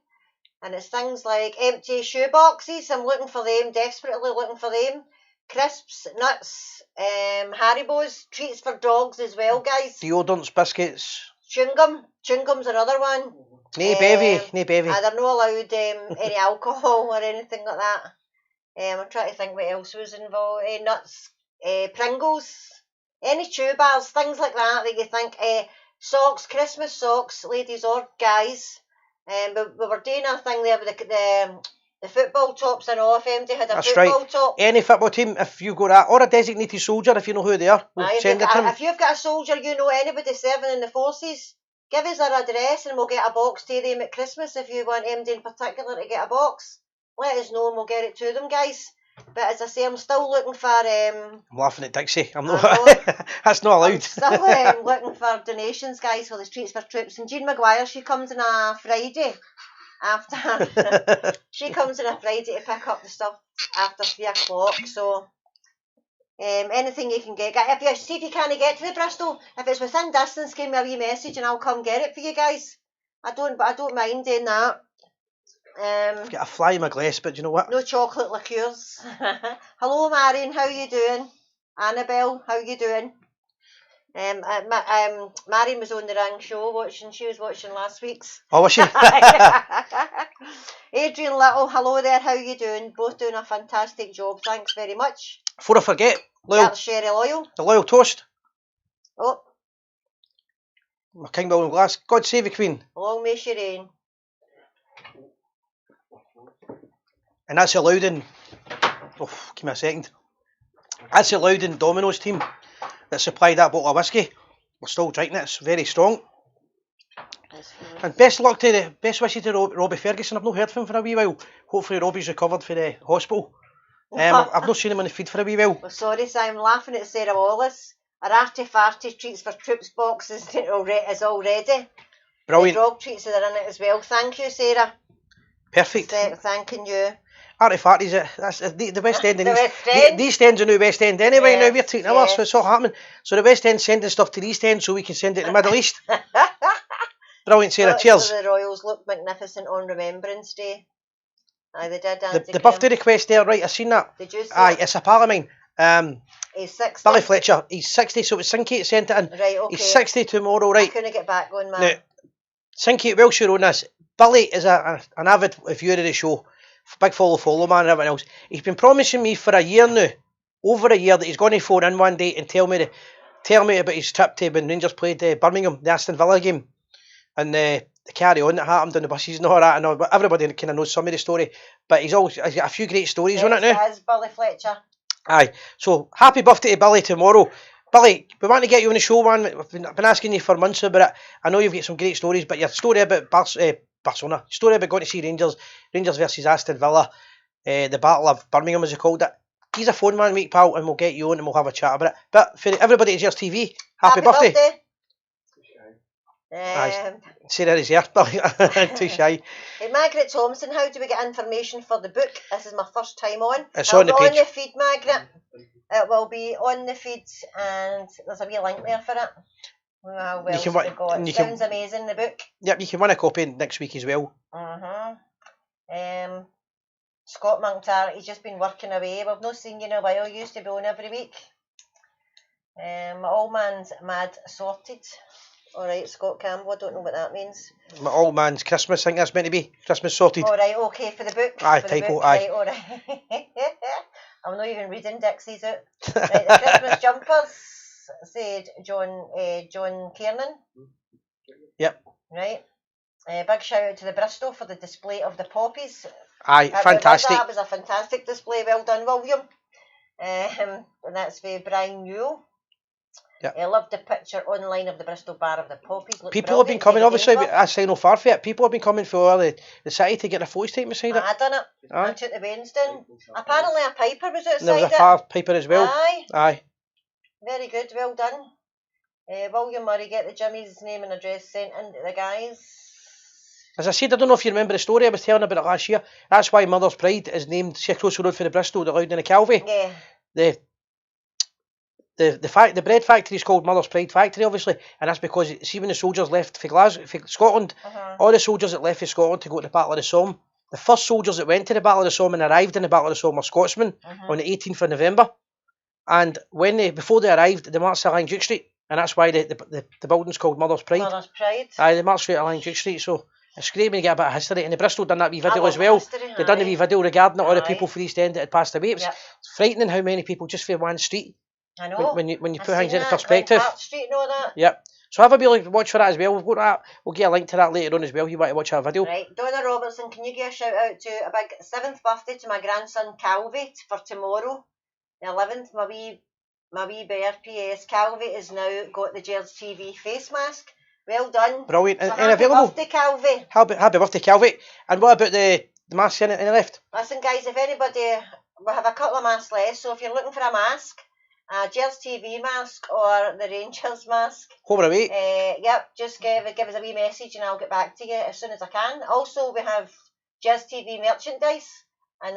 And it's things like empty shoe boxes. I'm looking for them, desperately looking for them. Crisps, nuts, Haribos, treats for dogs as well, guys. Deodorants, biscuits. Chewing gum. Chewing gum's another one. No bevy. They're not allowed any alcohol or anything like that. I'm trying to think what else was involved. Nuts, Pringles, any chew bars, things like that you think. Socks, Christmas socks, ladies or guys. But we were doing a thing there with the football tops and off. MD had a football top. Any football team, if you go that, or a designated soldier, if you know who they are, we'll send it to them. If you've got a soldier, you know anybody serving in the forces, give us their address and we'll get a box to them at Christmas. If you want MD in particular to get a box, let us know and we'll get it to them, guys. But as I say, I'm still looking for... I'm laughing at Dixie. I'm not... That's not allowed. I'm still looking for donations, guys, for the Treats for Troops. And Jean Maguire, she comes on a Friday after... she comes on a Friday to pick up the stuff after 3 o'clock. So, anything you can get. See if you can't get to the Bristol. If it's within distance, give me a wee message and I'll come get it for you guys. I don't mind doing that. I've got a fly in my glass, but do you know what? No chocolate liqueurs. Hello, Marion. How you doing? Annabelle, how you doing? Marion was on the Rang show watching. She was watching last week's. Oh, was she? Adrian Little, hello there. How you doing? Both doing a fantastic job. Thanks very much. Before I forget, Loyal, Yeah, Sherry Loyal. the Loyal Toast. Oh, My King William glass. God save the Queen. long may she reign. And that's the Loudon. Oh, give me a second. That's the Loudon Domino's team that supplied that bottle of whiskey. We're still drinking it. It's very strong. And best wishes to Robbie Ferguson. I've not heard from him for a wee while. Hopefully Robbie's recovered for the hospital. I've not seen him on the feed for a wee while. Well, sorry, Si, I'm laughing at Sarah Wallace. Her arty-farty treats for troops box is all ready. Brilliant. The dog treats are in it as well. Thank you, Sarah. Perfect. Thanking you. Arty-farty's that's the West End. The West End. The East End's a new West End anyway. Yes, Now we're taking over, so it's all happening. So the West End's sending stuff to the East End so we can send it to the Middle East. Brilliant, Sarah. Cheers. The Royals look magnificent on Remembrance Day. Aye, they did. The birthday request there, right? I've seen that. Did you see Aye, it? it's a pal of mine. He's 60. Billy Fletcher. He's 60, so it's Syncate sent it in. Right, okay. He's 60 tomorrow, I right? couldn't get back on, man. Now, Syncate, well sure on this. Billy is an avid viewer of the show. Big follow man and everything else. He's been promising me for a year now, over a year, that he's going to phone in one day and tell me about his trip to when Rangers played Birmingham, the Aston Villa game, and the carry on that happened on the buses and all that. And all, everybody kind of knows some of the story, but he's got a few great stories on it now. It is Billy Fletcher. Aye, so happy birthday to Billy tomorrow. Billy, we want to get you on the show, man. I've been asking you for months about it. I know you've got some great stories, but your story about Barcelona, story about going to see Rangers versus Aston Villa, the Battle of Birmingham as they called it. He's a phone man, mate, pal, and we'll get you on and we'll have a chat about it. But for everybody at Gers TV, happy birthday. Sarah is here, Billy. Too shy. Hey, Margaret Thompson, how do we get information for the book? This is my first time on. It's on the page. On the feed, Margaret. It will be on the feed, and there's a wee link there for it. Well, sounds amazing, the book. Yep, you can win a copy next week as well. Scott Monctar, he's just been working away. We've not seen you in a while. He used to be on every week. My old man's mad sorted. Alright, Scott Campbell, I don't know what that means. My old man's Christmas, I think that's meant to be. Christmas sorted. Alright, okay, for the book. Aye, typo, aye. Right, alright. I'm not even reading Dixie's out. Right, the Christmas jumpers, said John Kiernan. Yep. Right. Big shout out to the Bristol for the display of the poppies. Aye, fantastic. That was a fantastic display. Well done, William. And that's for Brian Newell. Yep. I loved the picture online of the Bristol Bar of the poppies. People have been coming, obviously, I say no far for it. People have been coming for the city to get their photos taken beside it. I done it. I took the Baines down. Apparently a piper was outside it. There was a far piper as well. Aye. Very good, well done. William Murray, get the Jimmy's name and address sent in to the guys. As I said, I don't know if you remember the story I was telling about it last year. That's why Mother's Pride is named across the road for the Bristol, the Loudon and the Calvi. Yeah. The bread factory is called Mother's Pride Factory, obviously, and that's because, see, when the soldiers left for Glasgow, for Scotland, all the soldiers that left for Scotland to go to the Battle of the Somme, the first soldiers that went to the Battle of the Somme and arrived in the Battle of the Somme were Scotsmen on the 18th of November. And before they arrived, they marched along Duke Street, and that's why the building's called Mother's Pride. Mother's Pride. Aye, they marched straight along Duke Street, so it's great when you get a bit of history. And the Bristol done that wee video as well. They done a wee video regarding all the people for East End that had passed away. It was frightening how many people just for one street. I know. When you put things into perspective. Park Street and all that. Yep. So have a wee watch for that as well. We've got that. We'll get a link to that later on as well if you want to watch our video. Right. Donna Robertson, can you give a shout out to a big 7th birthday to my grandson Calvi for tomorrow, the 11th. My wee bear PS Calvi has now got the Gers TV face mask. Well done. Brilliant. So and available. Happy birthday, Calvi. Happy birthday, Calvi. And what about the mask in the left? Listen, guys, if anybody, we have a couple of masks left, so if you're looking for a mask, a Gers TV mask or the Rangers mask, Over away. Yep, just give us a wee message and I'll get back to you as soon as I can. Also, we have Gers TV merchandise, and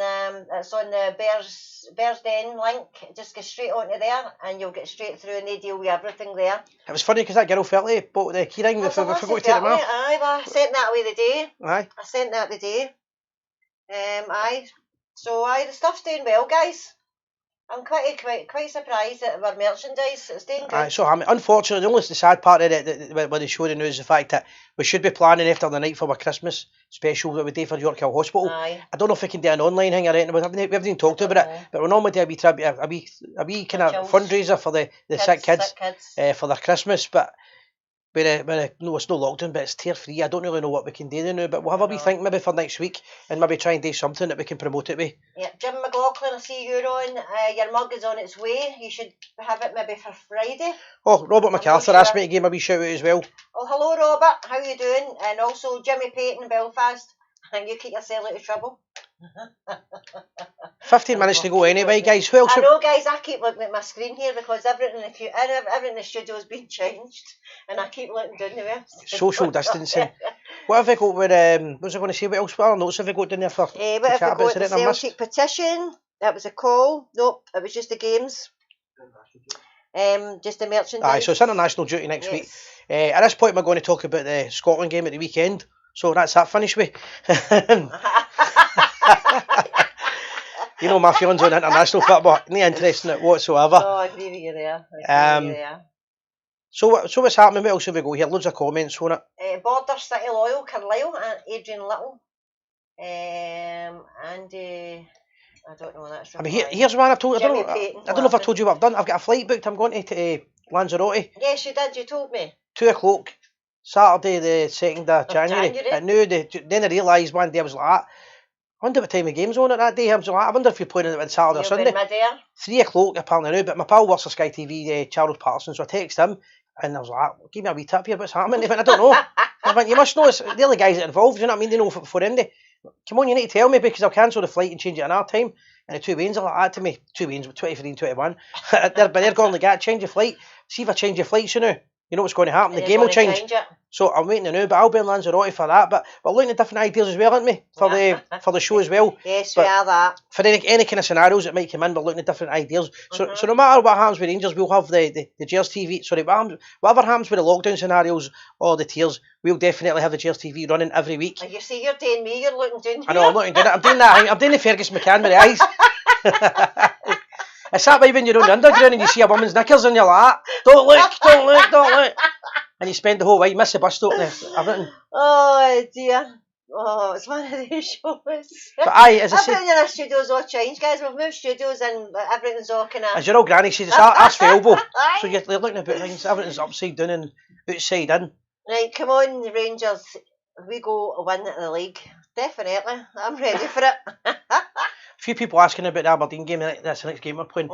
it's on the Bears Den link. Just go straight onto there and you'll get straight through, and they deal with everything there. It was funny because that girl felt like bought the keyring. We forgot to take them off. Aye, well, I sent that away the day. Aye. I sent that the day. Aye. So the stuff's doing well, guys. I'm quite surprised at our merchandise. It's doing good. Aye, so unfortunately, the sad part of it with the show news is the fact that we should be planning after the night for our Christmas special that we do for York Hill Hospital. Aye. I don't know if we can do an online thing or anything. We haven't even talked about it, but we normally do a wee kind of fundraiser for the sick kids. For their Christmas, but no, it's no lockdown, but it's tier 3. I don't really know what we can do now, but we'll have a wee think maybe for next week and maybe try and do something that we can promote it with. Yeah, Jim McLaughlin, I see you're on. Your mug is on its way. You should have it maybe for Friday. Oh, Robert MacArthur asked me to give him a wee shout out as well. Oh, hello Robert, how you doing? And also Jimmy Payton, Belfast. And you keep yourself out of trouble. 15 minutes to go anyway, guys. Who else? I know, guys. I keep looking at my screen here because everything in the studio has been changed, and I keep looking down the way. Social distancing. What have we got with? What was I going to say? What else? What notes have we got down there for? What have we got? The Celtic petition. That was a call. Nope, it was just the games. Just the merchandise. Aye, so it's international duty next week. At this point, we're going to talk about the Scotland game at the weekend. So that's that finished with. You know my feelings on international football. No interest in it whatsoever. Oh, I agree with you there. So what's happening? What else have we got here? Loads of comments on it. Border City Loyal, Carlisle, and Adrian Little. Andy, I don't know. That's. I mean, here's one I've told. I don't know if I told you what I've done. I've got a flight booked. I'm going to Lanzarote. Yes, you did. You told me. 2:00. Saturday the 2nd of January. Then I realised one day I was like, I wonder what time the game's on at that day. I was like, I wonder if you're playing it on Saturday or Sunday. 3:00 apparently now, but my pal works for Sky TV, Charles Patterson, so I texted him and I was like, give me a wee tip here, what's happening? He went, I don't know. I went, you must know, it's the other guys that are involved, you know what I mean? They know before Indy. Come on, you need to tell me because I'll cancel the flight and change it another time. And the two Waynes are like that to me. Two Waynes, 23 and 21. they're going like that, change your flight. See if I change your flight sooner. You know what's going to happen. The game will change. So I'm waiting to know, but I'll be in Lanzarote for that. But we're looking at different ideas as well, aren't we? For the show as well. Yes, we are that. For any kind of scenarios that might come in, we're looking at different ideas. So no matter what happens with Rangers, we'll have the Gers TV. Sorry, whatever happens with the lockdown scenarios or the tiers, we'll definitely have the Gers TV running every week. You see, you're doing me. You're looking down here. I know, I'm looking down it. I'm doing that. I'm doing the Fergus McCann with the eyes. It's that way when you're on the underground and you see a woman's knickers and you're like, don't look. And you spend the whole way, you miss the bus stop and everything. Oh dear. Oh, it's one of these shows. But aye, as I say, everything in our studios all changed, guys. We've moved studios and everything's all kind of... As your old granny says, it's arse for elbow. So you're looking about things, everything's upside down and outside in. Right, come on, the Rangers. We go win the league. Definitely. I'm ready for it. A few people asking about the Aberdeen game. That's the next game we're playing.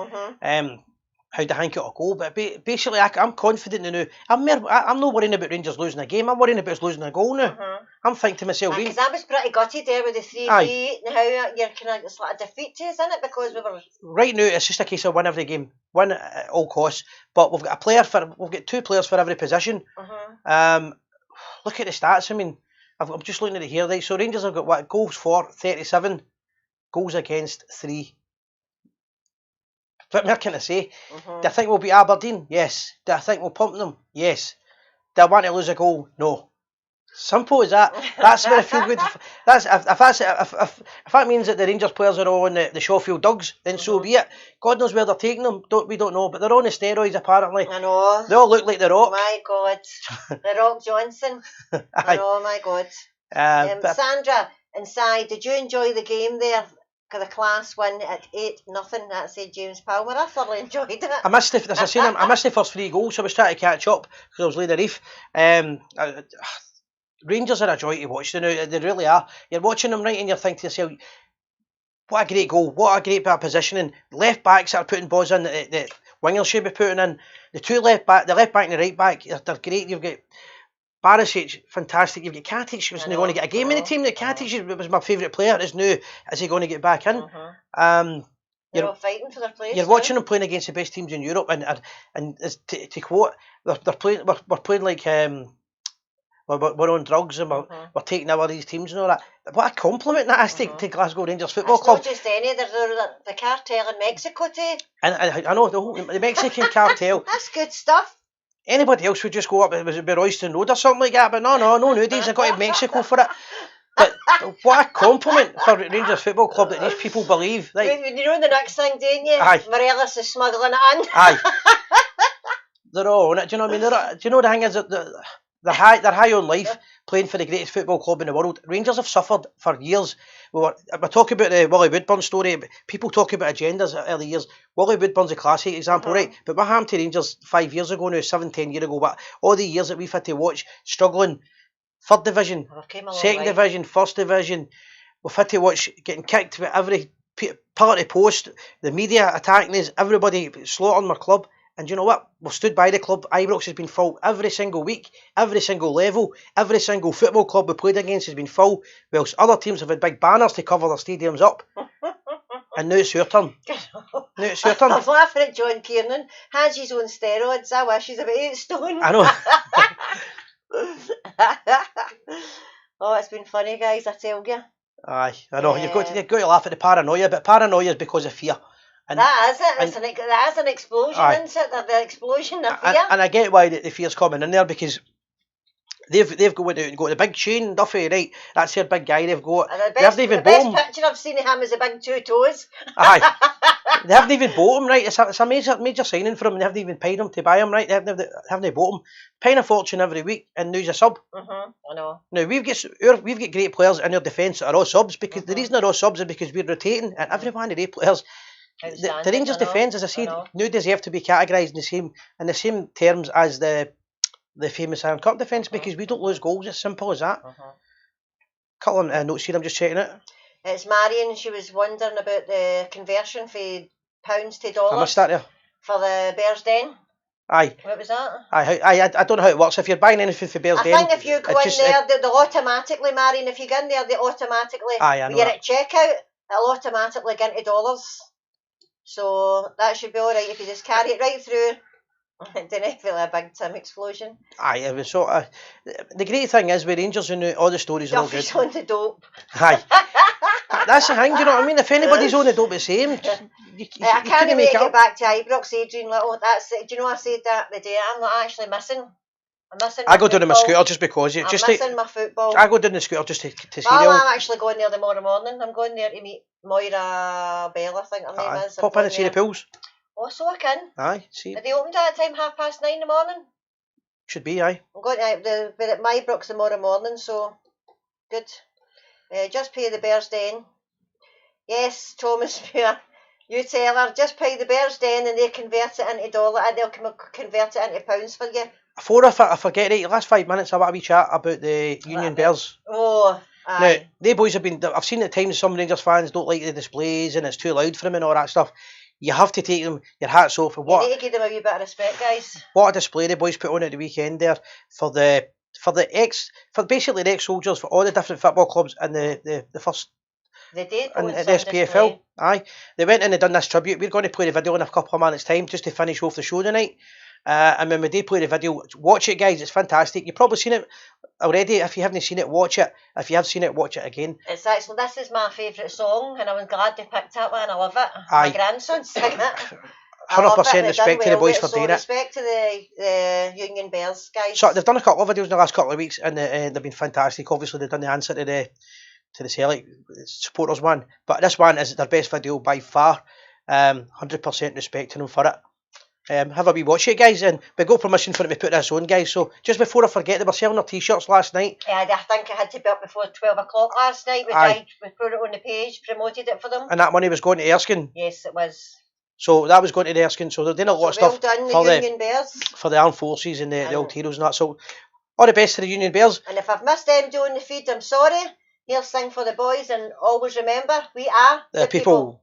How do I think it'll go? But basically, I'm confident now. I'm not worrying about Rangers losing a game. I'm worrying about us losing a goal now. I'm thinking to myself, because I was pretty gutted there with the 3-3. Now you're kind of, it's like a defeat to us, isn't it? Because we were right now. It's just a case of win every game, win at all costs. But we've got we've got 2 players for every position. Look at the stats. I mean, I'm just looking at it here. Right? So Rangers have got what goals for 37. Goals against 3. What more can I say? Do I think we'll beat Aberdeen? Yes. Do I think we'll pump them? Yes. Do I want to lose a goal? No. Simple as that. That's where I feel good. That's if that means that the Rangers players are on the Shawfield Dugs, then so be it. God knows where they're taking them. We don't know, but they're on the steroids apparently. I know. They all look like the Rock. Oh my God, the Rock Johnson. I know. My God. Sandra and Si, did you enjoy the game there? The class win at 8-0. That said James Palmer. I thoroughly enjoyed it. I missed the first 3 goals, so I was trying to catch up because I was laying the reef. Rangers are a joy to watch. They really are. You're watching them right, and you're thinking to yourself, "What a great goal! What a great bit of positioning." Left backs that are putting balls in. The wingers should be putting in. The left back and the right back, they're great. You've got Barisic, fantastic. You've got Katic, who's going to get a game in the team. Katic was my favourite player. Is he going to get back in? They're all fighting for their place. You're watching them playing against the best teams in Europe, and to quote, we're playing like we're on drugs and we're taking over these teams and all that. What a compliment that is to Glasgow Rangers Football Club. Not just any, they're the cartel in Mexico too. And I know the Mexican cartel. That's good stuff. Anybody else would just go up, was it be Royston Road or something like that, but no, nowadays they've got to Mexico for it. But what a compliment for Rangers Football Club that these people believe. Like, You know the next thing, don't you? Aye. Morelos is smuggling it in. aye, they're all on it. Do you know what I mean? Do you know the thing is that they're high on life, playing for the greatest football club in the world. Rangers have suffered for years. We're talking about the Willie Woodburn story. People talk about agendas early years. Willie Woodburn's a classic example, right? But what happened to Rangers 5 years ago now, 7-10 years ago? But all the years that we've had to watch struggling, third division, second division, first division, we've had to watch getting kicked with every pillar to post, the media attacking us, everybody slaughtering my club. And you know what? We've stood by the club. Ibrox has been full every single week, every single level, every single football club we played against has been full, whilst other teams have had big banners to cover their stadiums up. And now it's your turn. Now it's your turn. I'm laughing at John Kiernan. Has his own steroids. I wish he's about 8 stone. I know. Oh, it's been funny, guys, I tell you. Aye, I know. You've got to laugh at the paranoia, but paranoia is because of fear. And that is it. That is an explosion, isn't it? The explosion of fear. And I get why the fear's coming in there, because they've got the big Shane Duffy, right? That's their big guy. They've got. They haven't even bought him. The best picture I've seen of him is the big 2 toes. Aye. They haven't even bought him, right? It's a major signing for him, and they haven't even paid him to buy him, right? They haven't bought him. Paying a fortune every week, and now he's a sub. I know. Now we've got great players in our defence that are all subs, because the reason they're all subs is because we're rotating, and every one of their players. The Rangers defence, as I said, now deserve to be categorised in the same terms as the famous Iron Cup defence, because we don't lose goals. It's simple as that. Couple of notes here. I'm just checking it. It's Marion. She was wondering about the conversion for pounds to dollars. I missed that there. For the Bears Den. Aye. What was that? I don't know how it works. If you're buying anything for Bears Den, I think if you go in there, they'll automatically, Marion. If you go in there, they automatically. Aye, I know. When you're at checkout, it'll automatically get into dollars. So that should be all right if you just carry it right through. It didn't feel a big Tim explosion. Aye, it was sort of. The great thing is with Rangers and all the stories are all good. Duffy's on the dope. Aye. That's the thing, do you know what I mean? If anybody's on the dope, it's the same. I can't make it back to Ibrox, Adrian Little. That's it. Do you know I said that the day? I'm not actually missing. I'm missing. I go down on my scooter just because. I'm missing my football. I go down the scooter just to see Well, I'm actually going there tomorrow morning. I'm going there to meet Moira Bell, I think her name is. Pop in and see the pools. Oh, so I can. Aye, see. Are they opened at that time, 9:30 in the morning? Should be, aye. I'm going to be at Ibrox tomorrow morning, so good. Just pay the Bears Den. Yes, Thomas Muir. You tell her, just pay the Bears Den and they convert it into dollar, and they'll convert it into pounds for you. Before I forget, right, the last 5 minutes I want a wee chat about the Union Bears. Oh, aye. Now, they boys have been, I've seen at times some Rangers fans don't like the displays and it's too loud for them and all that stuff. You have to take them, your hats off. And you need to give them a wee bit of respect, guys. What a display the boys put on at the weekend there for basically the ex-soldiers for all the different football clubs and the first. They did. And the SPFL. Aye. They went in and done this tribute. We're going to play the video in a couple of minutes' time just to finish off the show tonight. And when we did play the video, watch it, guys. It's fantastic. You've probably seen it already. If you haven't seen it, watch it. If you have seen it, watch it again. It's actually, this is my favourite song, and I was glad they picked it and I love it. Aye. My grandson sang it. 100% respect to the boys for doing it. Respect to the Union Bears guys. So they've done a couple of videos in the last couple of weeks, and they've been fantastic. Obviously, they've done the answer to the Celtic supporters one, but this one is their best video by far. 100% respect to them for it. Have a wee watch it, guys, and we got permission for them to put this on, guys. So just before I forget, they were selling their t-shirts last night. Yeah, I think it had to be up before 12 o'clock last night. We put it on the page, promoted it for them. And that money was going to Erskine. Yes, it was. So that was going to the Erskine. So they're doing a lot of stuff done, for the Union Bears. For the armed forces and the old heroes and that. So all the best to the Union Bears. And if I've missed them doing the feed, I'm sorry. Here's sing for the boys, and always remember, we are the people.